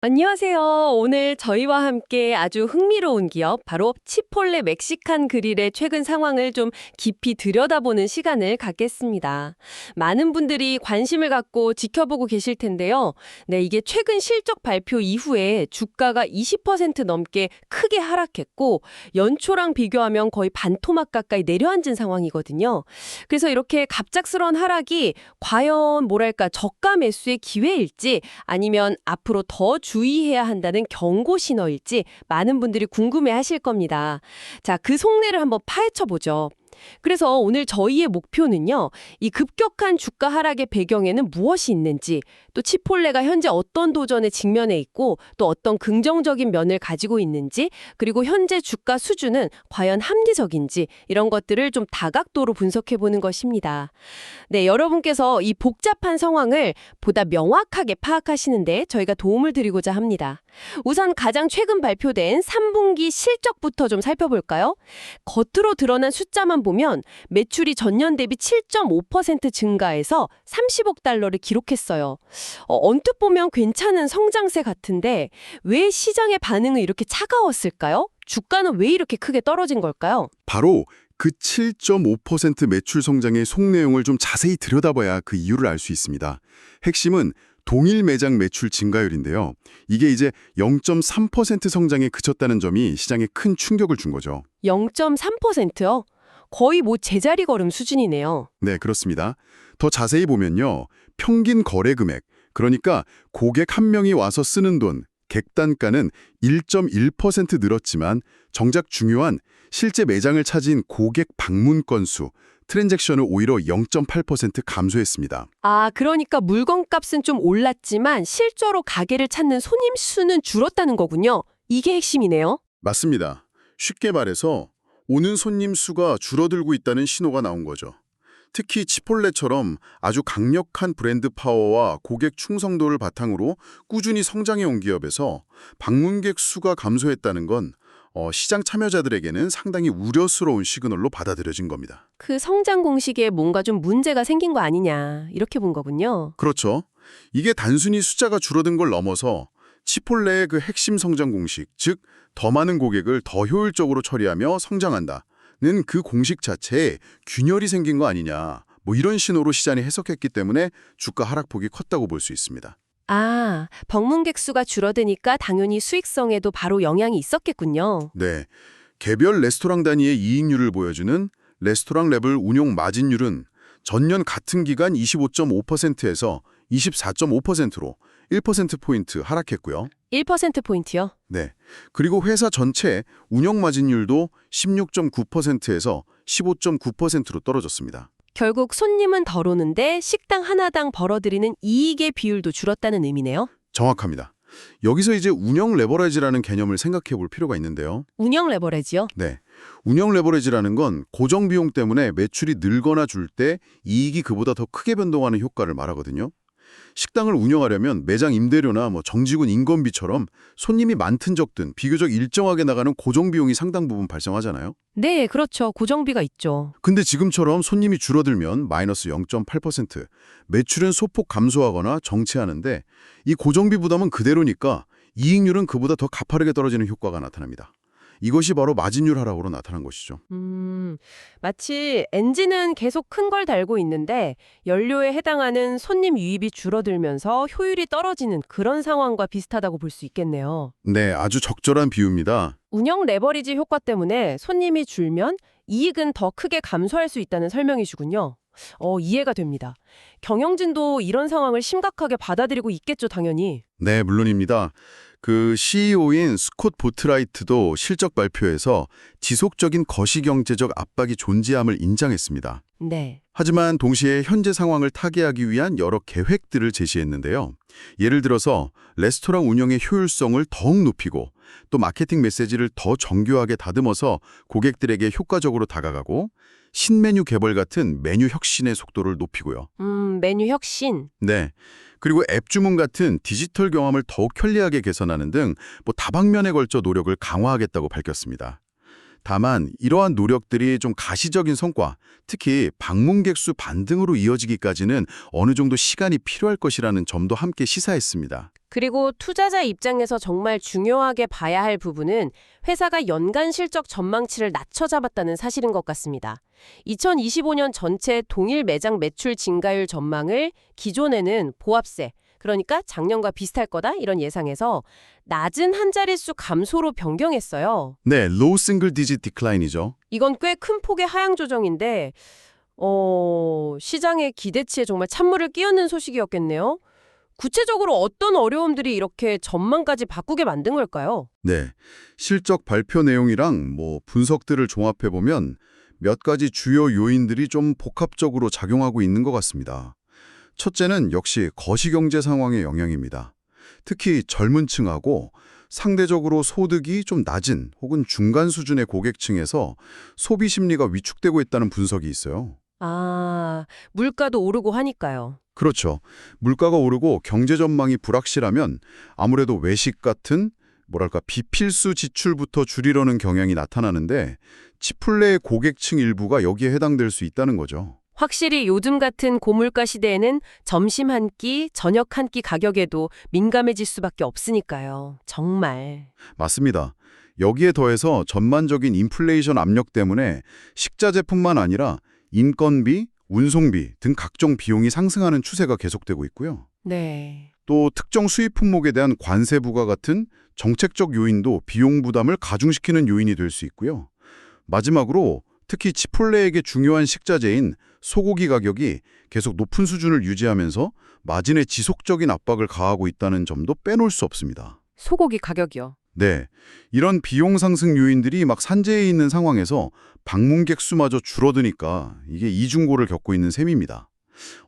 안녕하세요. 오늘 저희와 함께 아주 흥미로운 기업, 바로 치폴레 멕시칸 그릴의 최근 상황을 좀 깊이 들여다보는 시간을 갖겠습니다. 많은 분들이 관심을 갖고 지켜보고 계실 텐데요. 네, 이게 최근 실적 발표 이후에 주가가 20% 넘게 크게 하락했고, 연초랑 비교하면 거의 반토막 가까이 내려앉은 상황이거든요. 그래서 이렇게 갑작스러운 하락이 과연 뭐랄까 저가 매수의 기회일지 아니면 앞으로 더 주의해야 한다는 경고 신호일지 많은 분들이 궁금해하실 겁니다. 자, 그 속내를 한번 파헤쳐 보죠. 그래서 오늘 저희의 목표는요, 이 급격한 주가 하락의 배경에는 무엇이 있는지, 또 치폴레가 현재 어떤 도전에 직면해 있고, 또 어떤 긍정적인 면을 가지고 있는지, 그리고 현재 주가 수준은 과연 합리적인지, 이런 것들을 좀 다각도로 분석해 보는 것입니다. 네, 여러분께서 이 복잡한 상황을 보다 명확하게 파악하시는데 저희가 도움을 드리고자 합니다. 우선 가장 최근 발표된 3분기 실적부터 좀 살펴볼까요? 겉으로 드러난 숫자만 보면 매출이 전년 대비 7.5% 증가해서 30억 달러를 기록했어요. 언뜻 보면 괜찮은 성장세 같은데 왜 시장의 반응은 이렇게 차가웠을까요? 주가는 왜 이렇게 크게 떨어진 걸까요? 바로 그 7.5% 매출 성장의 속내용을 좀 자세히 들여다봐야 그 이유를 알 수 있습니다. 핵심은 동일 매장 매출 증가율인데요. 이게 이제 0.3% 성장에 그쳤다는 점이 시장에 큰 충격을 준 거죠. 0.3%요? 거의 뭐 제자리 걸음 수준이네요. 네, 그렇습니다. 더 자세히 보면요. 평균 거래 금액, 그러니까 고객 한 명이 와서 쓰는 돈, 객단가는 1.1% 늘었지만 정작 중요한 실제 매장을 찾은 고객 방문 건수, 트랜잭션은 오히려 0.8% 감소했습니다. 아, 그러니까 물건값은 좀 올랐지만 실제로 가게를 찾는 손님 수는 줄었다는 거군요. 이게 핵심이네요. 맞습니다. 쉽게 말해서 오는 손님 수가 줄어들고 있다는 신호가 나온 거죠. 특히 치폴레처럼 아주 강력한 브랜드 파워와 고객 충성도를 바탕으로 꾸준히 성장해온 기업에서 방문객 수가 감소했다는 건 시장 참여자들에게는 상당히 우려스러운 시그널로 받아들여진 겁니다. 그 성장 공식에 뭔가 좀 문제가 생긴 거 아니냐, 이렇게 본 거군요. 그렇죠. 이게 단순히 숫자가 줄어든 걸 넘어서 치폴레의 그 핵심 성장 공식, 즉 더 많은 고객을 더 효율적으로 처리하며 성장한다는 그 공식 자체에 균열이 생긴 거 아니냐, 뭐 이런 신호로 시장이 해석했기 때문에 주가 하락폭이 컸다고 볼 수 있습니다. 아, 방문객 수가 줄어드니까 당연히 수익성에도 바로 영향이 있었겠군요. 네, 개별 레스토랑 단위의 이익률을 보여주는 레스토랑 레벨 운용 마진율은 전년 같은 기간 25.5%에서 24.5%로 1%포인트 하락했고요. 1%포인트요? 네, 그리고 회사 전체 운영 마진율도 16.9%에서 15.9%로 떨어졌습니다. 결국 손님은 덜 오는데 식당 하나당 벌어들이는 이익의 비율도 줄었다는 의미네요. 정확합니다. 여기서 이제 운영 레버리지라는 개념을 생각해 볼 필요가 있는데요. 운영 레버리지요? 네, 운영 레버리지라는 건 고정 비용 때문에 매출이 늘거나 줄 때 이익이 그보다 더 크게 변동하는 효과를 말하거든요. 식당을 운영하려면 매장 임대료나 정직원 인건비처럼 손님이 많든 적든 비교적 일정하게 나가는 고정 비용이 상당 부분 발생하잖아요. 네, 그렇죠. 고정비가 있죠. 근데 지금처럼 손님이 줄어들면 마이너스 0.8%, 매출은 소폭 감소하거나 정체하는데 이 고정비 부담은 그대로니까 이익률은 그보다 더 가파르게 떨어지는 효과가 나타납니다. 이것이 바로 마진율 하락으로 나타난 것이죠. 마치 엔진은 계속 큰 걸 달고 있는데 연료에 해당하는 손님 유입이 줄어들면서 효율이 떨어지는 그런 상황과 비슷하다고 볼 수 있겠네요. 네, 아주 적절한 비유입니다. 운영 레버리지 효과 때문에 손님이 줄면 이익은 더 크게 감소할 수 있다는 설명이시군요. 이해가 됩니다. 경영진도 이런 상황을 심각하게 받아들이고 있겠죠, 당연히. 네, 물론입니다. 그 CEO인 스콧 보트라이트도 실적 발표에서 지속적인 거시경제적 압박이 존재함을 인정했습니다. 네. 하지만 동시에 현재 상황을 타개하기 위한 여러 계획들을 제시했는데요. 예를 들어서 레스토랑 운영의 효율성을 더욱 높이고 또 마케팅 메시지를 더 정교하게 다듬어서 고객들에게 효과적으로 다가가고 신메뉴 개발 같은 메뉴 혁신의 속도를 높이고요. 메뉴 혁신. 네. 그리고 앱 주문 같은 디지털 경험을 더욱 편리하게 개선하는 등 다방면에 걸쳐 노력을 강화하겠다고 밝혔습니다. 다만 이러한 노력들이 좀 가시적인 성과, 특히 방문객 수 반등으로 이어지기까지는 어느 정도 시간이 필요할 것이라는 점도 함께 시사했습니다. 그리고 투자자 입장에서 정말 중요하게 봐야 할 부분은 회사가 연간 실적 전망치를 낮춰 잡았다는 사실인 것 같습니다. 2025년 전체 동일 매장 매출 증가율 전망을 기존에는 보합세, 그러니까 작년과 비슷할 거다 이런 예상에서 낮은 한 자릿수 감소로 변경했어요. 네, low single digit decline이죠. 이건 꽤 큰 폭의 하향 조정인데 시장의 기대치에 정말 찬물을 끼얹는 소식이었겠네요. 구체적으로 어떤 어려움들이 이렇게 전망까지 바꾸게 만든 걸까요? 네, 실적 발표 내용이랑 분석들을 종합해보면 몇 가지 주요 요인들이 좀 복합적으로 작용하고 있는 것 같습니다. 첫째는 역시 거시경제 상황의 영향입니다. 특히 젊은 층하고 상대적으로 소득이 좀 낮은 혹은 중간 수준의 고객층에서 소비 심리가 위축되고 있다는 분석이 있어요. 아, 물가도 오르고 하니까요. 그렇죠. 물가가 오르고 경제 전망이 불확실하면 아무래도 외식 같은 비필수 지출부터 줄이려는 경향이 나타나는데 치폴레의 고객층 일부가 여기에 해당될 수 있다는 거죠. 확실히 요즘 같은 고물가 시대에는 점심 한 끼, 저녁 한 끼 가격에도 민감해질 수밖에 없으니까요. 정말. 맞습니다. 여기에 더해서 전반적인 인플레이션 압력 때문에 식자재뿐만 아니라 인건비, 운송비 등 각종 비용이 상승하는 추세가 계속되고 있고요. 네. 또 특정 수입 품목에 대한 관세 부과 같은 정책적 요인도 비용 부담을 가중시키는 요인이 될 수 있고요. 마지막으로 특히 치폴레에게 중요한 식자재인 소고기 가격이 계속 높은 수준을 유지하면서 마진에 지속적인 압박을 가하고 있다는 점도 빼놓을 수 없습니다. 소고기 가격이요. 네, 이런 비용 상승 요인들이 막 산재해 있는 상황에서 방문객 수마저 줄어드니까 이게 이중고를 겪고 있는 셈입니다.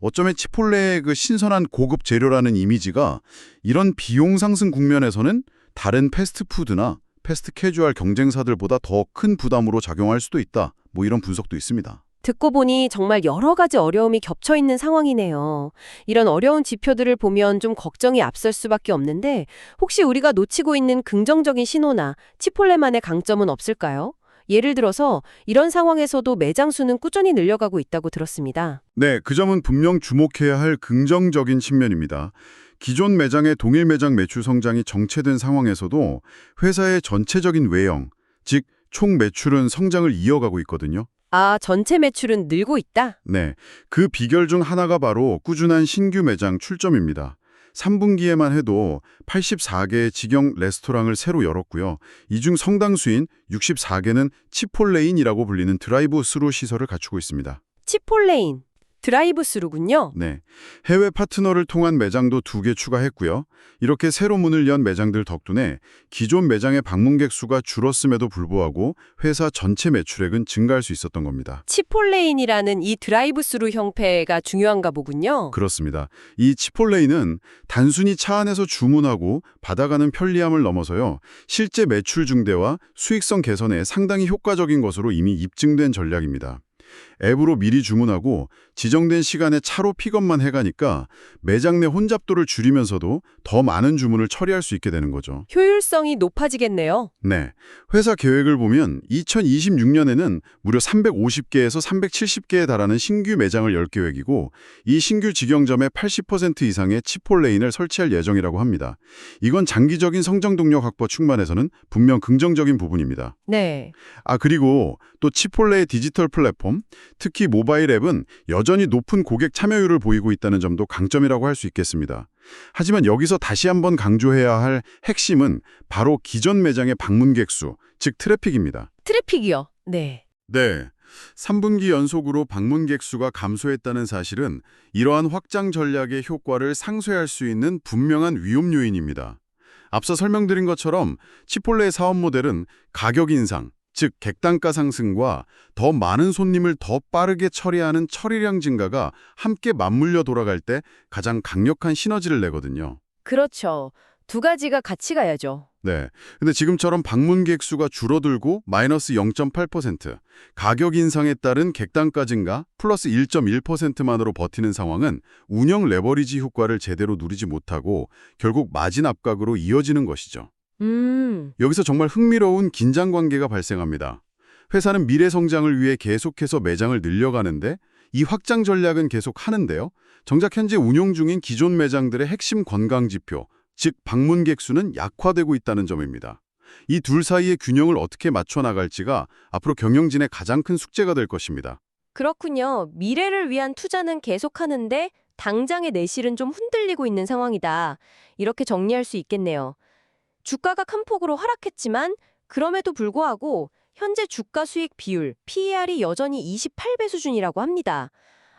어쩌면 치폴레의 그 신선한 고급 재료라는 이미지가 이런 비용 상승 국면에서는 다른 패스트푸드나 패스트 캐주얼 경쟁사들보다 더 큰 부담으로 작용할 수도 있다. 이런 분석도 있습니다. 듣고 보니 정말 여러 가지 어려움이 겹쳐 있는 상황이네요. 이런 어려운 지표들을 보면 좀 걱정이 앞설 수밖에 없는데 혹시 우리가 놓치고 있는 긍정적인 신호나 치폴레만의 강점은 없을까요? 예를 들어서 이런 상황에서도 매장 수는 꾸준히 늘려가고 있다고 들었습니다. 네, 그 점은 분명 주목해야 할 긍정적인 측면입니다. 기존 매장의 동일 매장 매출 성장이 정체된 상황에서도 회사의 전체적인 외형, 즉 총 매출은 성장을 이어가고 있거든요. 아, 전체 매출은 늘고 있다? 네, 그 비결 중 하나가 바로 꾸준한 신규 매장 출점입니다. 3분기에만 해도 84개의 직영 레스토랑을 새로 열었고요. 이 중 성당수인 64개는 치폴레인이라고 불리는 드라이브 스루 시설을 갖추고 있습니다. 치폴레인, 드라이브 스루군요. 네, 해외 파트너를 통한 매장도 2개 추가했고요. 이렇게 새로 문을 연 매장들 덕분에 기존 매장의 방문객 수가 줄었음에도 불구하고 회사 전체 매출액은 증가할 수 있었던 겁니다. 치폴레인이라는 이 드라이브 스루 형태가 중요한가 보군요. 그렇습니다. 이 치폴레인은 단순히 차 안에서 주문하고 받아가는 편리함을 넘어서요. 실제 매출 증대와 수익성 개선에 상당히 효과적인 것으로 이미 입증된 전략입니다. 앱으로 미리 주문하고 지정된 시간에 차로 픽업만 해가니까 매장 내 혼잡도를 줄이면서도 더 많은 주문을 처리할 수 있게 되는 거죠. 효율성이 높아지겠네요. 네, 회사 계획을 보면 2026년에는 무려 350개에서 370개에 달하는 신규 매장을 열 계획이고 이 신규 직영점의 80% 이상의 치폴레인을 설치할 예정이라고 합니다. 이건 장기적인 성장 동력 확보 측면에서는 분명 긍정적인 부분입니다. 네. 그리고 또 치폴레의 디지털 플랫폼, 특히 모바일 앱은 여전히 높은 고객 참여율을 보이고 있다는 점도 강점이라고 할 수 있겠습니다. 하지만 여기서 다시 한번 강조해야 할 핵심은 바로 기존 매장의 방문객 수, 즉 트래픽입니다. 트래픽이요. 네. 네. 3분기 연속으로 방문객 수가 감소했다는 사실은 이러한 확장 전략의 효과를 상쇄할 수 있는 분명한 위험 요인입니다. 앞서 설명드린 것처럼 치폴레의 사업 모델은 가격 인상, 즉 객단가 상승과 더 많은 손님을 더 빠르게 처리하는 처리량 증가가 함께 맞물려 돌아갈 때 가장 강력한 시너지를 내거든요. 그렇죠. 두 가지가 같이 가야죠. 네. 근데 지금처럼 방문객 수가 줄어들고 마이너스 0.8%, 가격 인상에 따른 객단가 증가 플러스 1.1%만으로 버티는 상황은 운영 레버리지 효과를 제대로 누리지 못하고 결국 마진 압각으로 이어지는 것이죠. 여기서 정말 흥미로운 긴장 관계가 발생합니다. 회사는 미래 성장을 위해 계속해서 매장을 늘려가는데 이 확장 전략은 계속 하는데요. 정작 현재 운영 중인 기존 매장들의 핵심 건강 지표, 즉 방문객 수는 약화되고 있다는 점입니다. 이 둘 사이의 균형을 어떻게 맞춰 나갈지가 앞으로 경영진의 가장 큰 숙제가 될 것입니다. 그렇군요. 미래를 위한 투자는 계속하는데 당장의 내실은 좀 흔들리고 있는 상황이다. 이렇게 정리할 수 있겠네요. 주가가 큰 폭으로 하락했지만 그럼에도 불구하고 현재 주가 수익 비율 PER이 여전히 28배 수준이라고 합니다.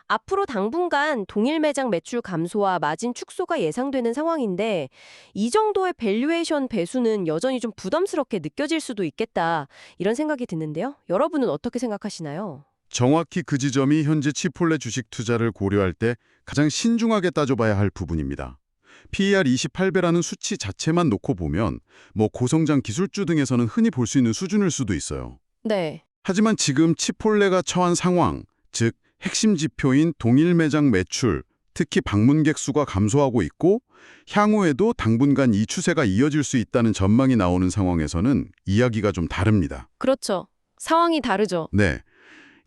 앞으로 당분간 동일 매장 매출 감소와 마진 축소가 예상되는 상황인데 이 정도의 밸류에이션 배수는 여전히 좀 부담스럽게 느껴질 수도 있겠다. 이런 생각이 드는데요. 여러분은 어떻게 생각하시나요? 정확히 그 지점이 현재 치폴레 주식 투자를 고려할 때 가장 신중하게 따져봐야 할 부분입니다. PER 28배라는 수치 자체만 놓고 보면 고성장 기술주 등에서는 흔히 볼 수 있는 수준일 수도 있어요. 네. 하지만 지금 치폴레가 처한 상황, 즉 핵심 지표인 동일 매장 매출, 특히 방문객 수가 감소하고 있고 향후에도 당분간 이 추세가 이어질 수 있다는 전망이 나오는 상황에서는 이야기가 좀 다릅니다. 그렇죠. 상황이 다르죠. 네,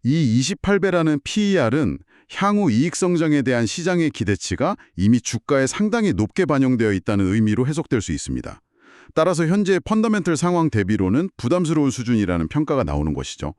이 28배라는 PER은 향후 이익 성장에 대한 시장의 기대치가 이미 주가에 상당히 높게 반영되어 있다는 의미로 해석될 수 있습니다. 따라서 현재 펀더멘털 상황 대비로는 부담스러운 수준이라는 평가가 나오는 것이죠.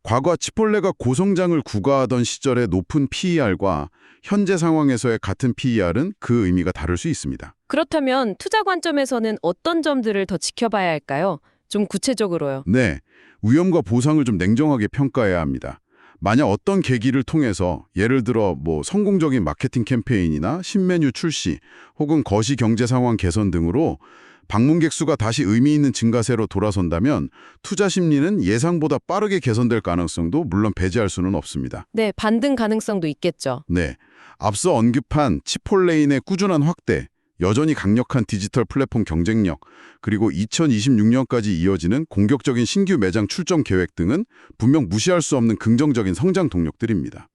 과거 치폴레가 고성장을 구가하던 시절의 높은 PER과 현재 상황에서의 같은 PER은 그 의미가 다를 수 있습니다. 그렇다면 투자 관점에서는 어떤 점들을 더 지켜봐야 할까요? 좀 구체적으로요. 네, 위험과 보상을 좀 냉정하게 평가해야 합니다. 만약 어떤 계기를 통해서 예를 들어 성공적인 마케팅 캠페인이나 신메뉴 출시 혹은 거시 경제 상황 개선 등으로 방문객 수가 다시 의미 있는 증가세로 돌아선다면 투자 심리는 예상보다 빠르게 개선될 가능성도 물론 배제할 수는 없습니다. 네, 반등 가능성도 있겠죠. 네, 앞서 언급한 치폴레인의 꾸준한 확대, 여전히 강력한 디지털 플랫폼 경쟁력, 그리고 2026년까지 이어지는 공격적인 신규 매장 출점 계획 등은 분명 무시할 수 없는 긍정적인 성장 동력들입니다.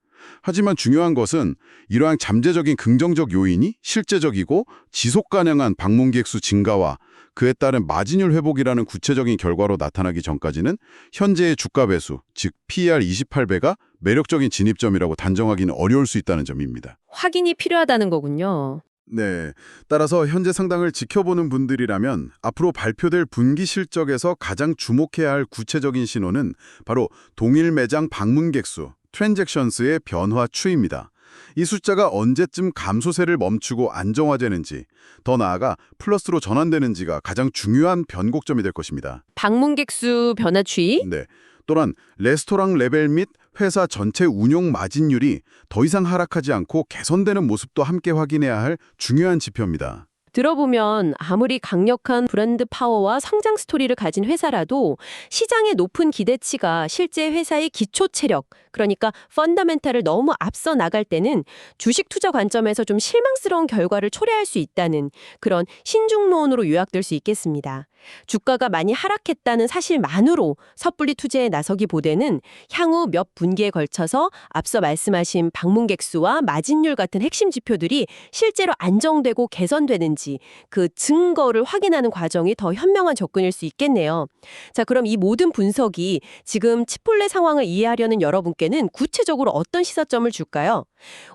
하지만 중요한 것은 이러한 잠재적인 긍정적 요인이 실제적이고 지속 가능한 방문객 수 증가와 그에 따른 마진율 회복이라는 구체적인 결과로 나타나기 전까지는 현재의 주가 배수, 즉 PER 28배가 매력적인 진입점이라고 단정하기는 어려울 수 있다는 점입니다. 확인이 필요하다는 거군요. 네, 따라서 현재 상당을 지켜보는 분들이라면 앞으로 발표될 분기 실적에서 가장 주목해야 할 구체적인 신호는 바로 동일 매장 방문객 수, 트랜잭션스의 변화 추이입니다. 이 숫자가 언제쯤 감소세를 멈추고 안정화되는지, 더 나아가 플러스로 전환되는지가 가장 중요한 변곡점이 될 것입니다. 방문객 수 변화 추이? 네, 또한 레스토랑 레벨 및 회사 전체 운용 마진율이 더 이상 하락하지 않고 개선되는 모습도 함께 확인해야 할 중요한 지표입니다. 들어보면 아무리 강력한 브랜드 파워와 성장 스토리를 가진 회사라도 시장의 높은 기대치가 실제 회사의 기초 체력, 그러니까 펀더멘탈을 너무 앞서 나갈 때는 주식 투자 관점에서 좀 실망스러운 결과를 초래할 수 있다는 그런 신중론으로 요약될 수 있겠습니다. 주가가 많이 하락했다는 사실만으로 섣불리 투자에 나서기보다는 향후 몇 분기에 걸쳐서 앞서 말씀하신 방문객 수와 마진율 같은 핵심 지표들이 실제로 안정되고 개선되는지 그 증거를 확인하는 과정이 더 현명한 접근일 수 있겠네요. 자, 그럼 이 모든 분석이 지금 치폴레 상황을 이해하려는 여러분께는 구체적으로 어떤 시사점을 줄까요?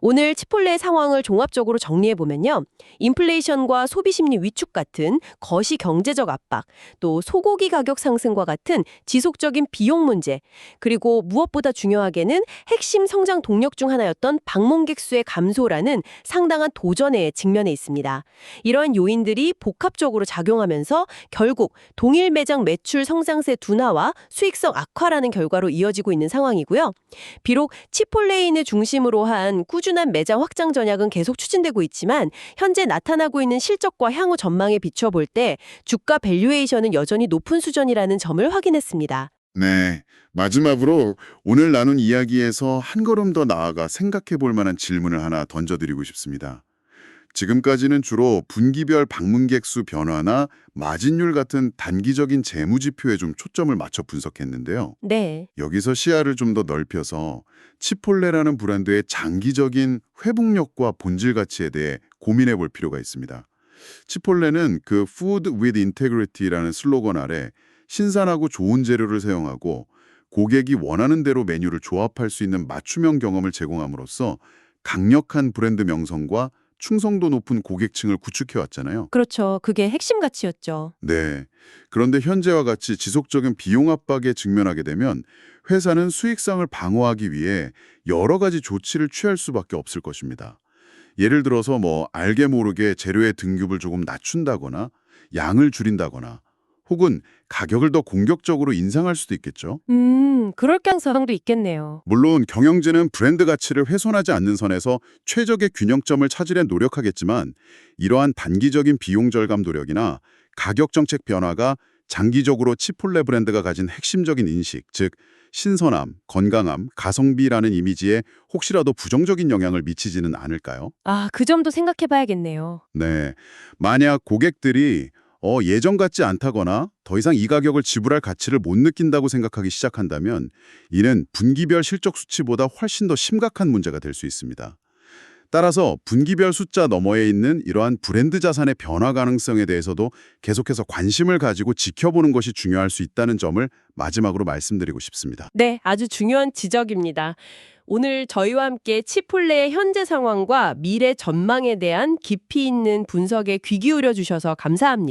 오늘 치폴레 상황을 종합적으로 정리해보면요. 인플레이션과 소비심리 위축 같은 거시 경제적 압박, 또 소고기 가격 상승과 같은 지속적인 비용 문제, 그리고 무엇보다 중요하게는 핵심 성장 동력 중 하나였던 방문객 수의 감소라는 상당한 도전에 직면해 있습니다. 이러한 요인들이 복합적으로 작용하면서 결국 동일 매장 매출 성장세 둔화와 수익성 악화라는 결과로 이어지고 있는 상황이고요. 비록 치폴레인을 중심으로 한 꾸준한 매장 확장 전략은 계속 추진되고 있지만 현재 나타나고 있는 실적과 향후 전망에 비춰볼 때 주가 밸류에이션은 여전히 높은 수준이라는 점을 확인했습니다. 네, 마지막으로 오늘 나눈 이야기에서 한 걸음 더 나아가 생각해 볼 만한 질문을 하나 던져드리고 싶습니다. 지금까지는 주로 분기별 방문객 수 변화나 마진율 같은 단기적인 재무 지표에 좀 초점을 맞춰 분석했는데요. 네. 여기서 시야를 좀 더 넓혀서 치폴레라는 브랜드의 장기적인 회복력과 본질 가치에 대해 고민해 볼 필요가 있습니다. 치폴레는 그 Food with Integrity라는 슬로건 아래 신선하고 좋은 재료를 사용하고 고객이 원하는 대로 메뉴를 조합할 수 있는 맞춤형 경험을 제공함으로써 강력한 브랜드 명성과 충성도 높은 고객층을 구축해 왔잖아요. 그렇죠. 그게 핵심 가치였죠. 네. 그런데 현재와 같이 지속적인 비용 압박에 직면하게 되면 회사는 수익성을 방어하기 위해 여러 가지 조치를 취할 수밖에 없을 것입니다. 예를 들어서 알게 모르게 재료의 등급을 조금 낮춘다거나 양을 줄인다거나 혹은 가격을 더 공격적으로 인상할 수도 있겠죠. 그럴 가능성도 있겠네요. 물론 경영진은 브랜드 가치를 훼손하지 않는 선에서 최적의 균형점을 찾으려 노력하겠지만 이러한 단기적인 비용 절감 노력이나 가격 정책 변화가 장기적으로 치폴레 브랜드가 가진 핵심적인 인식, 즉 신선함, 건강함, 가성비라는 이미지에 혹시라도 부정적인 영향을 미치지는 않을까요? 아, 그 점도 생각해 봐야겠네요. 네. 만약 고객들이 예전 같지 않다거나 더 이상 이 가격을 지불할 가치를 못 느낀다고 생각하기 시작한다면 이는 분기별 실적 수치보다 훨씬 더 심각한 문제가 될 수 있습니다. 따라서 분기별 숫자 너머에 있는 이러한 브랜드 자산의 변화 가능성에 대해서도 계속해서 관심을 가지고 지켜보는 것이 중요할 수 있다는 점을 마지막으로 말씀드리고 싶습니다. 네, 아주 중요한 지적입니다. 오늘 저희와 함께 치폴레의 현재 상황과 미래 전망에 대한 깊이 있는 분석에 귀 기울여 주셔서 감사합니다.